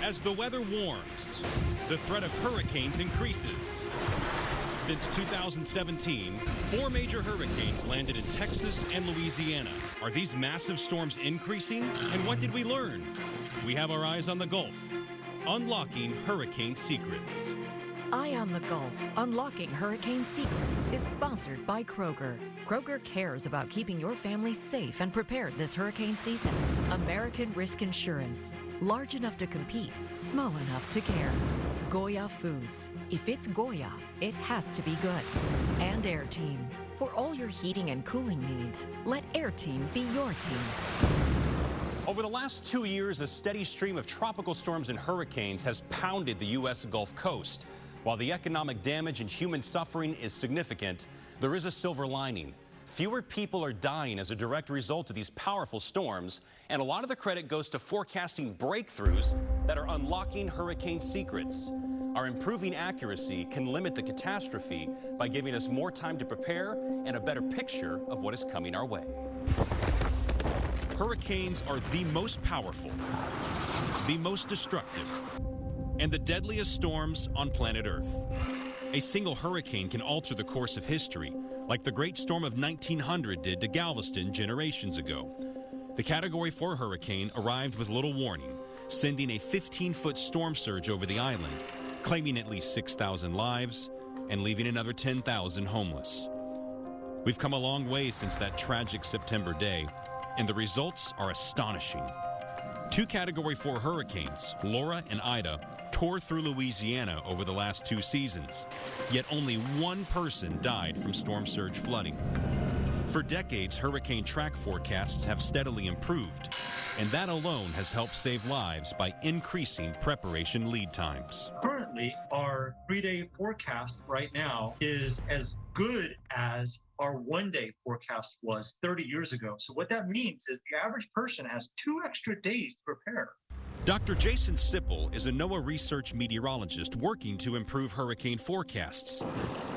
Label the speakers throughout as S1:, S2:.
S1: As the weather warms, the threat of hurricanes increases. Since 2017, 4 major hurricanes landed in Texas and Louisiana. Are these massive storms increasing? And what did we learn? We have our eyes on the Gulf, unlocking hurricane secrets.
S2: Eye on the Gulf, Unlocking Hurricane Secrets is sponsored by Kroger. Kroger cares about keeping your family safe and prepared this hurricane season. American Risk Insurance. Large enough to compete, small enough to care. Goya Foods. If it's Goya, it has to be good. And Air Team. For all your heating and cooling needs, let Air Team be your team.
S3: Over the last 2 years, a steady stream of tropical storms and hurricanes has pounded the U.S. Gulf Coast. While the economic damage and human suffering is significant, there is a silver lining. Fewer people are dying as a direct result of these powerful storms, and a lot of the credit goes to forecasting breakthroughs that are unlocking hurricane secrets. Our improving accuracy can limit the catastrophe by giving us more time to prepare and a better picture of what is coming our way.
S1: Hurricanes are the most powerful, the most destructive, and the deadliest storms on planet Earth. A single hurricane can alter the course of history, like the Great Storm of 1900 did to Galveston generations ago. The Category 4 hurricane arrived with little warning, sending a 15-foot storm surge over the island, claiming at least 6,000 lives and leaving another 10,000 homeless. We've come a long way since that tragic September day, and the results are astonishing. 2 Category 4 hurricanes, Laura and Ida, tore through Louisiana over the last 2 seasons, yet only 1 person died from storm surge flooding. For decades, hurricane track forecasts have steadily improved, and that alone has helped save lives by increasing preparation lead times.
S4: Currently, our 3-day forecast right now is as good as our 1-day forecast was 30 years ago. So what that means is the average person has 2 extra days to prepare.
S1: Dr. Jason Sipple is a NOAA research meteorologist working to improve hurricane forecasts.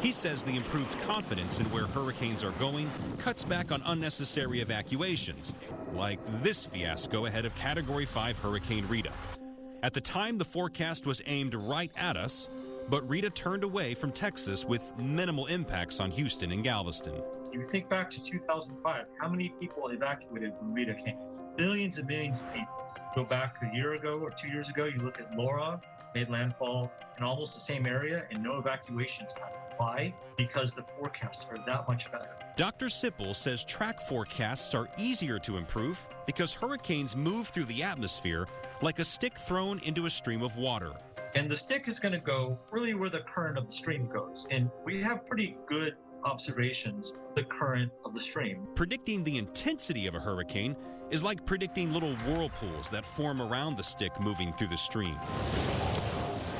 S1: He says the improved confidence in where hurricanes are going cuts back on unnecessary evacuations, like this fiasco ahead of Category 5 Hurricane Rita. At the time, the forecast was aimed right at us, but Rita turned away from Texas with minimal impacts on Houston and Galveston.
S4: You think back to 2005, how many people evacuated when Rita came? Millions and millions of people. Go back a year ago or 2 years ago, you look at Laura, made landfall in almost the same area and no evacuations happened. Why? Because the forecasts are that much better.
S1: Dr. Sipple says track forecasts are easier to improve because hurricanes move through the atmosphere like a stick thrown into a stream of water.
S4: And the stick is going to go really where the current of the stream goes. And we have pretty good observations of the current of the stream.
S1: Predicting the intensity of a hurricane is like predicting little whirlpools that form around the stick moving through the stream.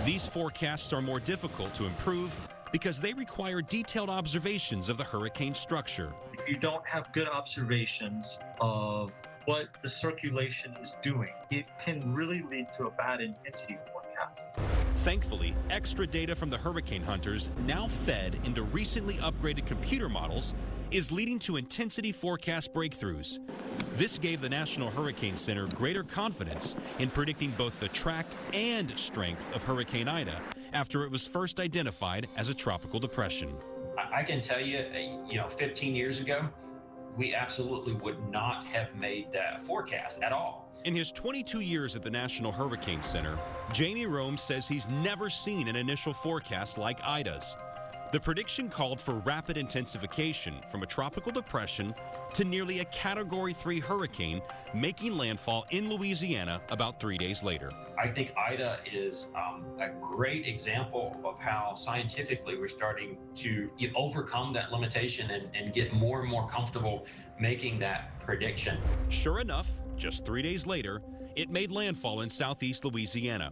S1: These forecasts are more difficult to improve because they require detailed observations of the hurricane structure.
S4: If you don't have good observations of what the circulation is doing, it can really lead to a bad intensity forecast.
S1: Thankfully, extra data from the hurricane hunters, now fed into recently upgraded computer models, is leading to intensity forecast breakthroughs. This gave the National Hurricane Center greater confidence in predicting both the track and strength of Hurricane Ida after it was first identified as a tropical depression.
S5: I can tell you, 15 years ago, we absolutely would not have made that forecast at all.
S1: In his 22 years at the National Hurricane Center, Jamie Rome says he's never seen an initial forecast like Ida's. The prediction called for rapid intensification from a tropical depression to nearly a Category 3 hurricane making landfall in Louisiana about 3 days later.
S5: I think Ida is a great example of how scientifically we're starting to overcome that limitation and get more and more comfortable making that prediction.
S1: Sure enough, just 3 days later, it made landfall in southeast Louisiana.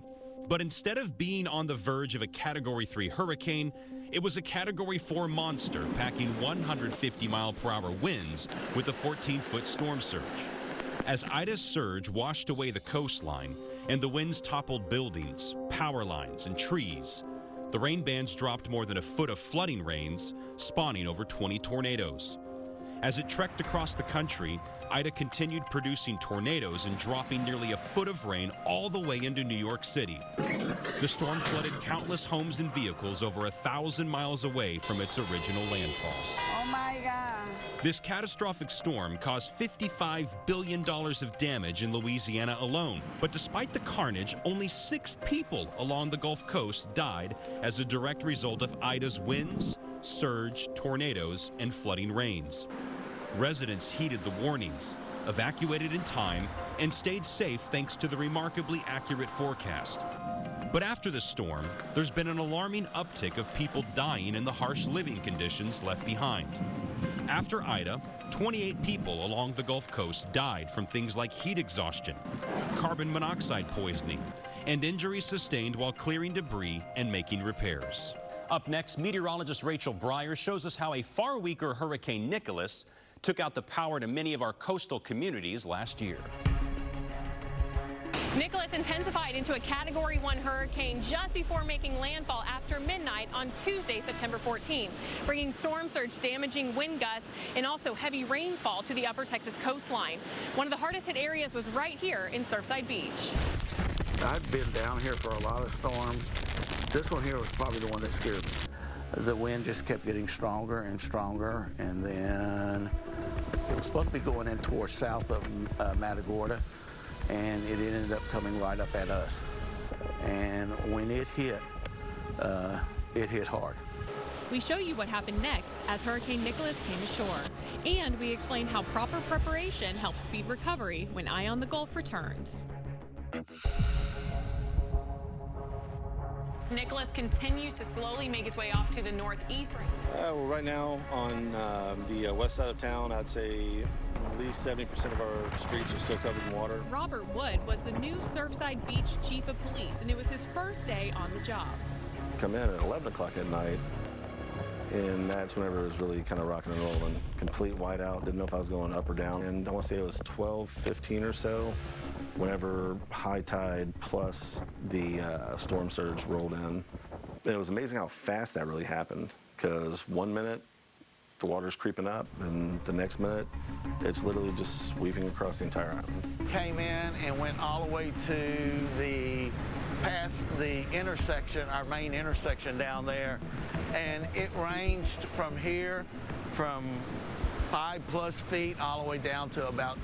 S1: But instead of being on the verge of a Category 3 hurricane, it was a Category 4 monster packing 150-mile-per-hour winds with a 14-foot storm surge. As Ida's surge washed away the coastline and the winds toppled buildings, power lines, and trees, the rain bands dropped more than a foot of flooding rains, spawning over 20 tornadoes. As it trekked across the country, Ida continued producing tornadoes and dropping nearly a foot of rain all the way into New York City. The storm flooded countless homes and vehicles over 1,000 miles away from its original landfall.
S6: Oh my God.
S1: This catastrophic storm caused $55 billion of damage in Louisiana alone. But despite the carnage, only 6 people along the Gulf Coast died as a direct result of Ida's winds, surge, tornadoes, and flooding rains. Residents heeded the warnings, evacuated in time, and stayed safe thanks to the remarkably accurate forecast. But after the storm, there's been an alarming uptick of people dying in the harsh living conditions left behind. After Ida, 28 people along the Gulf Coast died from things like heat exhaustion, carbon monoxide poisoning, and injuries sustained while clearing debris and making repairs.
S3: Up next, meteorologist Rachel Briers shows us how a far weaker Hurricane Nicholas took out the power to many of our coastal communities last year.
S7: Nicholas intensified into a Category 1 hurricane just before making landfall after midnight on Tuesday, September 14, bringing storm surge, damaging wind gusts, and also heavy rainfall to the upper Texas coastline. One of the hardest hit areas was right here in Surfside Beach.
S8: I've been down here for a lot of storms. This one here was probably the one that scared me. The wind just kept getting stronger and stronger, and then it was supposed to be going in towards south of Matagorda, and it ended up coming right up at us. And when it hit hard.
S7: We show you what happened next as Hurricane Nicholas came ashore, and we explain how proper preparation helps speed recovery when Eye on the Gulf returns. Nicholas continues to slowly make its way off to the northeast.
S9: Well, right now on the west side of town, I'd say at least 70% of our streets are still covered in water.
S7: Robert Wood was the new Surfside Beach Chief of Police, and it was his first day on the job.
S9: Come in at 11 o'clock at night, and that's whenever it was really kind of rocking and rolling. Complete whiteout, didn't know if I was going up or down. And I want to say it was 12:15 or so, whenever high tide plus the storm surge rolled in. And it was amazing how fast that really happened, because 1 minute the water's creeping up, and the next minute it's literally just sweeping across the entire island.
S8: Came in and went all the way to past the intersection, our main intersection down there, and it ranged from here from 5+ feet all the way down to about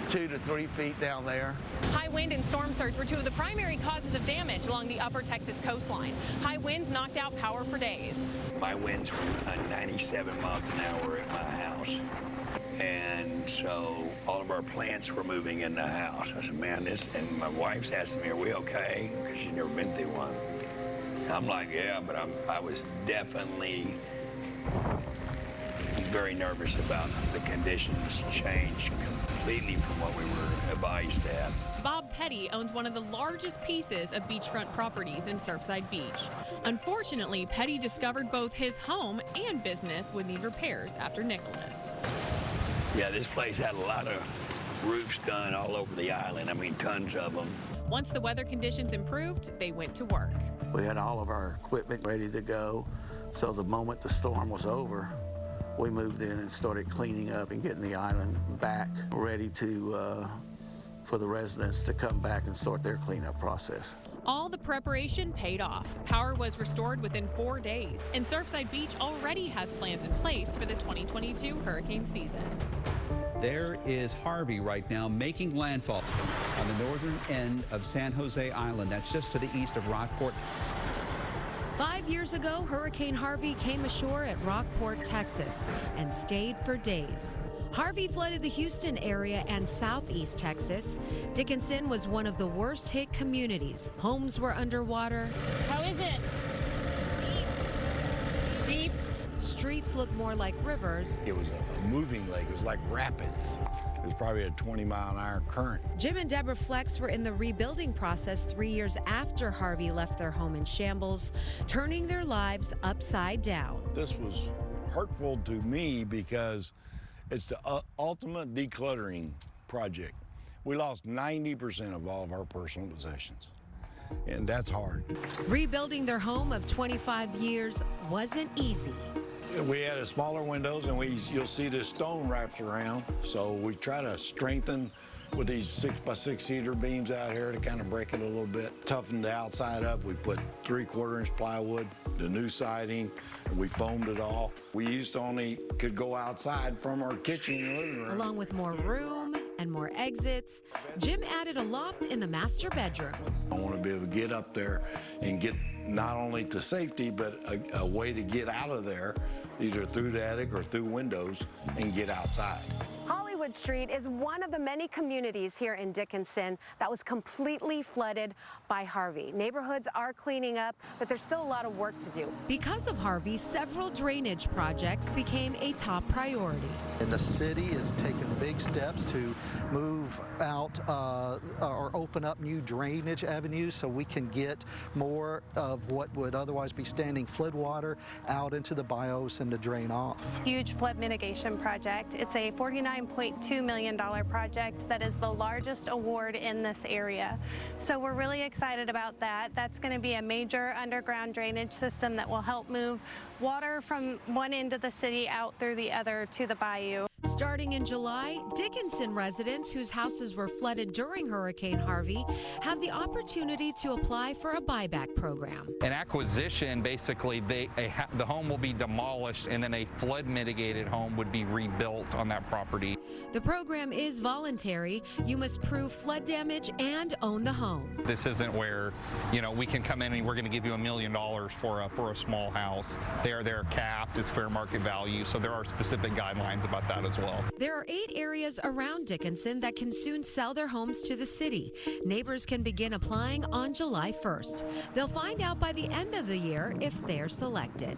S8: 2 to 3 feet down there.
S7: High wind and storm surge were two of the primary causes of damage along the upper Texas coastline. High winds knocked out power for days.
S10: My winds were 97 miles an hour at my house. And so all of our plants were moving in the house. I said, man, and my wife's asking me, are we okay? Because she's never been through one. And I'm like, yeah, but I was definitely very nervous about the conditions changed completely from what we were advised at.
S7: Bob Petty owns one of the largest pieces of beachfront properties in Surfside Beach. Unfortunately, Petty discovered both his home and business would need repairs after Nicholas.
S10: Yeah, this place had a lot of roofs done all over the island. I mean, tons of them.
S7: Once the weather conditions improved, they went to work.
S8: We had all of our equipment ready to go, so the moment the storm was over, we moved in and started cleaning up and getting the island back ready to for the residents to come back and start their cleanup process.
S7: All the preparation paid off. Power was restored within 4 days, and Surfside Beach already has plans in place for the 2022 hurricane season.
S11: There is Harvey right now making landfall on the northern end of San Jose Island. That's just to the east of Rockport.
S12: 5 years ago, Hurricane Harvey came ashore at Rockport, Texas, and stayed for days. Harvey flooded the Houston area and southeast Texas. Dickinson was one of the worst hit communities. Homes were underwater.
S7: How is it? Deep.
S12: Streets looked more like rivers.
S13: It was a moving lake. It was like rapids. It was probably a 20-mile-an-hour current.
S12: Jim and Deborah Flex were in the rebuilding process 3 years after Harvey left their home in shambles, turning their lives upside down.
S13: This was hurtful to me because it's the ultimate decluttering project. We lost 90% of all of our personal possessions, and that's hard.
S12: Rebuilding their home of 25 years wasn't easy.
S13: We added smaller windows, and you'll see this stone wraps around. So we try to strengthen with these 6x6 cedar beams out here to kind of break it a little bit. Toughen the outside up. We put 3/4 inch plywood, the new siding, and we foamed it all. We used to only could go outside from our kitchen and living room.
S12: Along with more room and more exits, Jim added a loft in the master bedroom.
S13: I want to be able to get up there and get not only to safety, but a way to get out of there, either through the attic or through windows, and get outside.
S6: Hollywood Street is one of the many communities here in Dickinson that was completely flooded by Harvey. Neighborhoods are cleaning up, but there's still a lot of work to do.
S12: Because of Harvey, several drainage projects became a top priority.
S14: And the city is taking big steps to move out or open up new drainage avenues so we can get more of what would otherwise be standing flood water out into the bios and to drain off.
S15: Huge flood mitigation project. It's a $49.2 million project that is the largest award in this area. So we're really excited about that. That's going to be a major underground drainage system that will help move water from one end of the city out through the other to the bayou.
S12: Starting in July, Dickinson residents whose houses were flooded during Hurricane Harvey have the opportunity to apply for a buyback program.
S16: An acquisition, basically, the home will be demolished and then a flood mitigated home would be rebuilt on that property.
S12: The program is voluntary. You must prove flood damage and own the home.
S16: This isn't where, we can come in and we're going to give you $1 million for a small house. They're capped. It's fair market value. So there are specific guidelines about that as well.
S12: There are 8 areas around Dickinson that can soon sell their homes to the city. Neighbors can begin applying on July 1st. They'll find out by the end of the year if they're selected.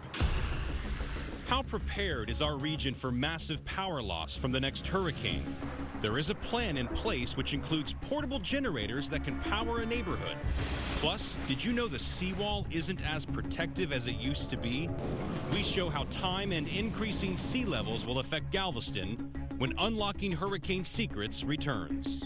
S1: How prepared is our region for massive power loss from the next hurricane? There is a plan in place which includes portable generators that can power a neighborhood. Plus, did you know the seawall isn't as protective as it used to be? We show how time and increasing sea levels will affect Galveston when Unlocking Hurricane Secrets returns.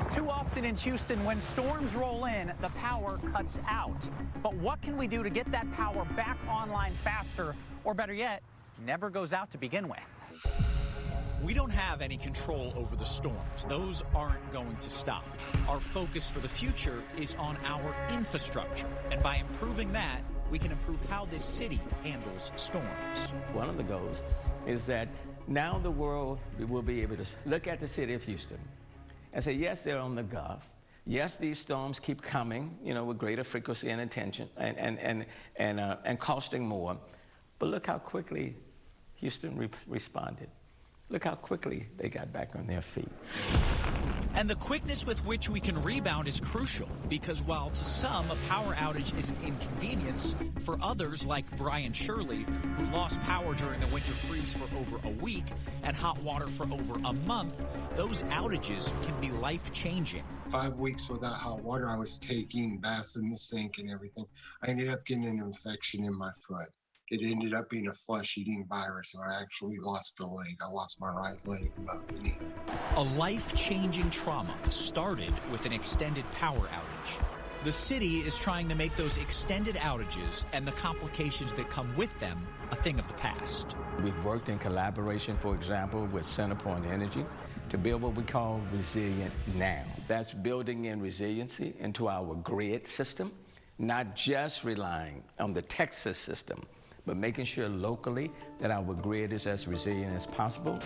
S17: Too often in Houston, when storms roll in, the power cuts out. But what can we do to get that power back online faster, or better yet, never goes out to begin with?
S18: We don't have any control over the storms. Those aren't going to stop. Our focus for the future is on our infrastructure. And by improving that, we can improve how this city handles storms.
S19: One of the goals is that now the world will be able to look at the city of Houston and say, yes, they're on the Gulf. Yes, these storms keep coming, with greater frequency and attention and costing more. But look how quickly Houston responded. Look how quickly they got back on their feet.
S18: And the quickness with which we can rebound is crucial, because while to some a power outage is an inconvenience, for others like Brian Shirley, who lost power during the winter freeze for over a week and hot water for over a month, those outages can be life-changing.
S20: 5 weeks without hot water, I was taking baths in the sink and everything. I ended up getting an infection in my foot. It ended up being a flesh-eating virus, and I actually lost a leg. I lost my right leg above the knee.
S18: A life-changing trauma started with an extended power outage. The city is trying to make those extended outages and the complications that come with them a thing of the past.
S19: We've worked in collaboration, for example, with CenterPoint Energy to build what we call Resilient Now. That's building in resiliency into our grid system, not just relying on the Texas system, but making sure locally that our grid is as resilient as possible.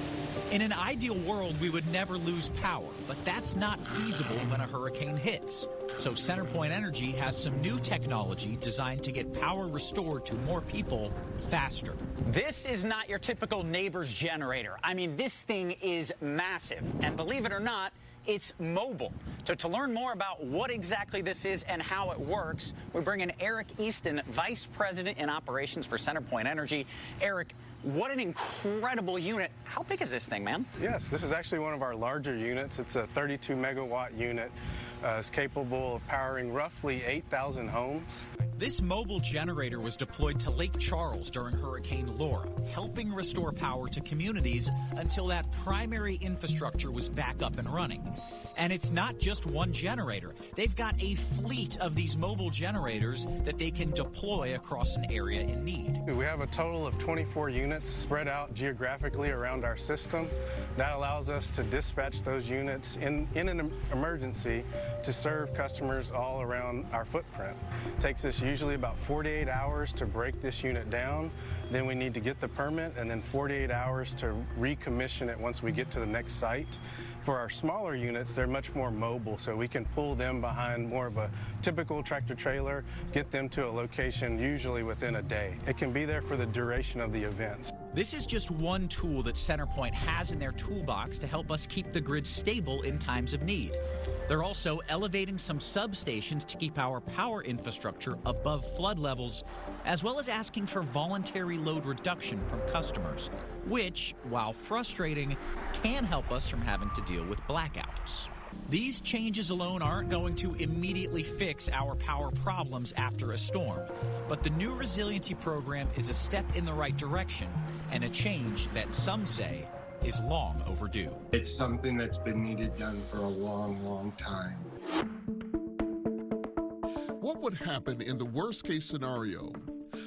S18: In an ideal world, we would never lose power, but that's not feasible when a hurricane hits. So CenterPoint Energy has some new technology designed to get power restored to more people faster.
S17: This is not your typical neighbor's generator. I mean, this thing is massive. And believe it or not, it's mobile. So to learn more about what exactly this is and how it works, we bring in Eric Easton, Vice President in Operations for CenterPoint Energy. Eric, what an incredible unit. How big is this thing, man?
S21: Yes, this is actually one of our larger units. It's a 32 megawatt unit. It's capable of powering roughly 8,000 homes.
S18: This mobile generator was deployed to Lake Charles during Hurricane Laura, helping restore power to communities until that primary infrastructure was back up and running. And it's not just one generator. They've got a fleet of these mobile generators that they can deploy across an area in need.
S21: We have a total of 24 units spread out geographically around our system. That allows us to dispatch those units in an emergency to serve customers all around our footprint. It takes us usually about 48 hours to break this unit down. Then we need to get the permit, and then 48 hours to recommission it once we get to the next site. For our smaller units, they're much more mobile, so we can pull them behind more of a typical tractor trailer, get them to a location usually within a day. It can be there for the duration of the events.
S18: This is just one tool that CenterPoint has in their toolbox to help us keep the grid stable in times of need. They're also elevating some substations to keep our power infrastructure above flood levels, as well as asking for voluntary load reduction from customers, which, while frustrating, can help us from having to deal with blackouts. These changes alone aren't going to immediately fix our power problems after a storm, but the new resiliency program is a step in the right direction and a change that some say is long overdue.
S20: It's something that's been needed done for a long, long time.
S2: What would happen in the worst-case scenario?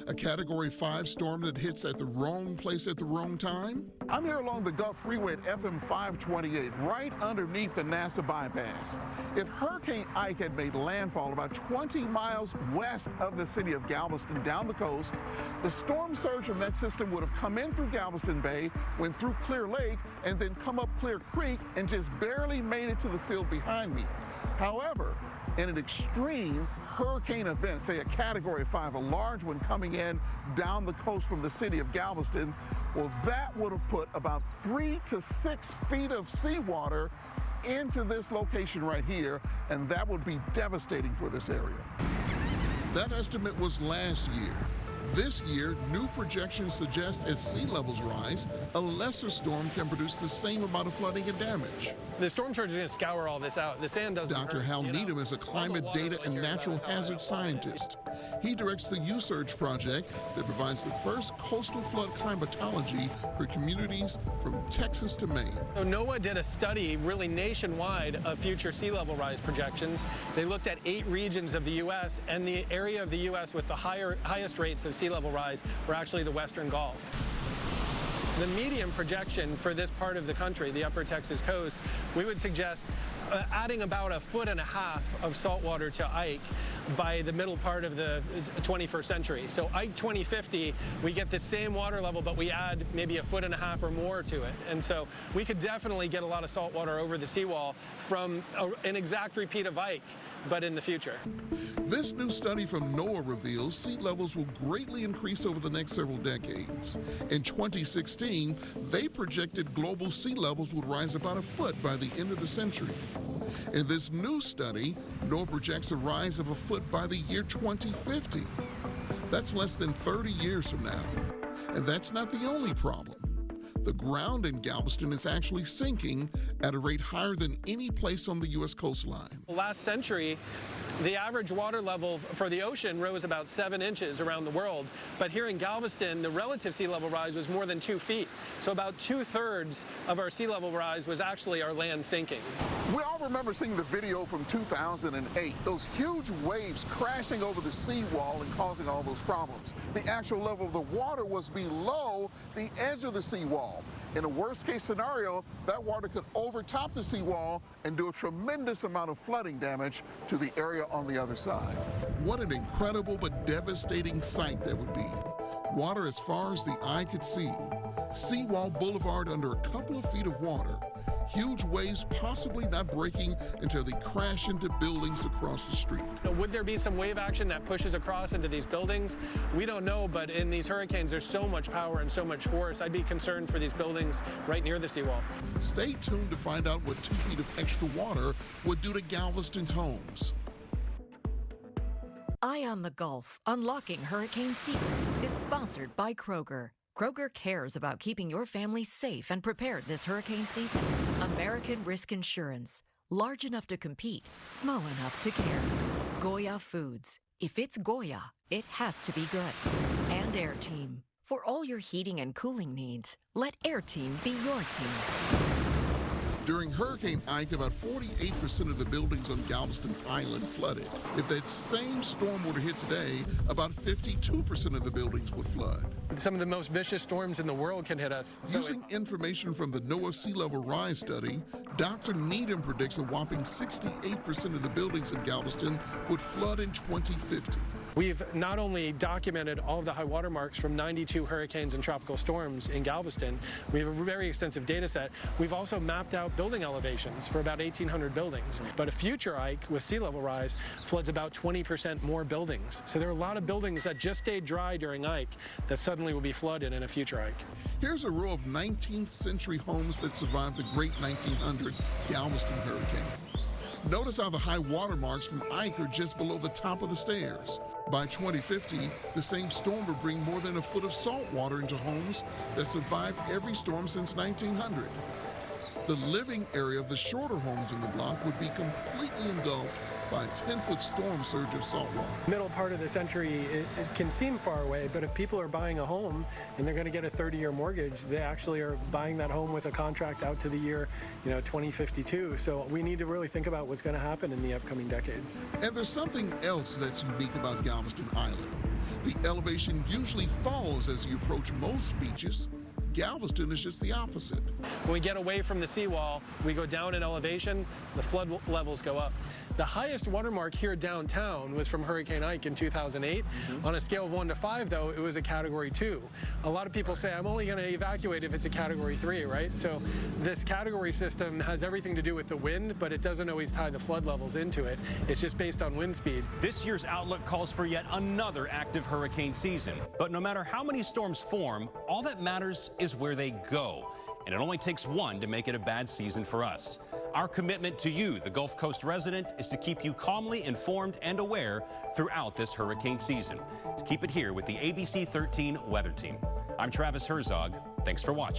S2: A Category 5 storm that hits at the wrong place at the wrong time?
S22: I'm here along the Gulf Freeway at FM 528, right underneath the NASA bypass. If Hurricane Ike had made landfall about 20 miles west of the city of Galveston down the coast, the storm surge from that system would have come in through Galveston Bay, went through Clear Lake, and then come up Clear Creek and just barely made it to the field behind me. However, in an extreme hurricane event, say a Category 5, a large one coming in down the coast from the city of Galveston, well, that would have put about 3 to 6 feet of seawater into this location right here, and that would be devastating for this area.
S2: That estimate was last year. This year, new projections suggest as sea levels rise, a lesser storm can produce the same amount of flooding and damage.
S23: The storm surge is going to scour all this out. The sand doesn't
S2: Dr.
S23: hurt,
S2: Hal Needham is a climate data and natural hazard scientist. He directs the USurge project that provides the first coastal flood climatology for communities from Texas to Maine.
S23: So NOAA did a study really nationwide of future sea level rise projections. They looked at 8 regions of the U.S., and the area of the U.S. with the highest rates of sea level rise were actually the Western Gulf. The median projection for this part of the country, the upper Texas coast, we would suggest adding about 1.5 feet of salt water to Ike by the middle part of the 21st century. So Ike 2050, we get the same water level, but we add maybe 1.5 feet or more to it. And so we could definitely get a lot of salt water over the seawall from an exact repeat of Ike, but in the future.
S2: This new study from NOAA reveals sea levels will greatly increase over the next several decades. In 2016, they projected global sea levels would rise about 1 foot by the end of the century. In this new study, NOAA projects a rise of 1 foot by the year 2050. That's less than 30 years from now. And that's not the only problem. The ground in Galveston is actually sinking at a rate higher than any place on the U.S. coastline.
S23: Last century, the average water level for the ocean rose about 7 inches around the world. But here in Galveston, the relative sea level rise was more than 2 feet. So about 2/3 of our sea level rise was actually our land sinking.
S22: We all remember seeing the video from 2008, those huge waves crashing over the seawall and causing all those problems. The actual level of the water was below the edge of the seawall. In a worst-case scenario, that water could overtop the seawall and do a tremendous amount of flooding damage to the area on the other side.
S2: What an incredible but devastating sight that would be. Water as far as the eye could see. Seawall Boulevard under a couple of feet of water. Huge waves possibly not breaking until they crash into buildings across the street.
S23: Would there be some wave action that pushes across into these buildings? We don't know, but in these hurricanes, there's so much power and so much force. I'd be concerned for these buildings right near the seawall.
S2: Stay tuned to find out what 2 feet of extra water would do to Galveston's homes.
S24: Eye on the Gulf, Unlocking Hurricane Secrets is sponsored by Kroger. Kroger cares about keeping your family safe and prepared this hurricane season. American Risk Insurance. Large enough to compete, small enough to care. Goya Foods. If it's Goya, it has to be good. And Air Team. For all your heating and cooling needs, let Air Team be your team.
S2: During Hurricane Ike, about 48% of the buildings on Galveston Island flooded. If that same storm were to hit today, about 52% of the buildings would flood.
S23: Some of the most vicious storms in the world can hit us.
S2: Using information from the NOAA Sea Level Rise study, Dr. Needham predicts a whopping 68% of the buildings in Galveston would flood in 2050.
S23: We've not only documented all of the high water marks from 92 hurricanes and tropical storms in Galveston, we have a very extensive data set. We've also mapped out building elevations for about 1,800 buildings. But a future Ike with sea level rise floods about 20% more buildings. So there are a lot of buildings that just stayed dry during Ike that suddenly will be flooded in a future Ike.
S2: Here's a row of 19th century homes that survived the great 1900 Galveston hurricane. Notice how the high water marks from Ike are just below the top of the stairs. By 2050, the same storm would bring more than a foot of salt water into homes that survived every storm since 1900. The living area of the shorter homes in the block would be completely engulfed by a 10-foot storm surge of salt water.
S23: Middle part of the century can seem far away, but if people are buying a home and they're going to get a 30-year mortgage, they actually are buying that home with a contract out to the year, 2052. So we need to really think about what's going to happen in the upcoming decades.
S2: And there's something else that's unique about Galveston Island. The elevation usually falls as you approach most beaches. Galveston is just the opposite.
S23: When we get away from the seawall, we go down in elevation, the flood levels go up. The highest watermark here downtown was from Hurricane Ike in 2008. On a scale of 1 to 5, though, it was a Category 2. A lot of people say, I'm only going to evacuate if it's a Category 3, right? So this category system has everything to do with the wind, but it doesn't always tie the flood levels into it. It's just based on wind speed.
S1: This year's outlook calls for yet another active hurricane season. But no matter how many storms form, all that matters is where they go. And it only takes one to make it a bad season for us. Our commitment to you, the Gulf Coast resident, is to keep you calmly informed and aware throughout this hurricane season. Keep it here with the ABC 13 Weather Team. I'm Travis Herzog. Thanks for watching.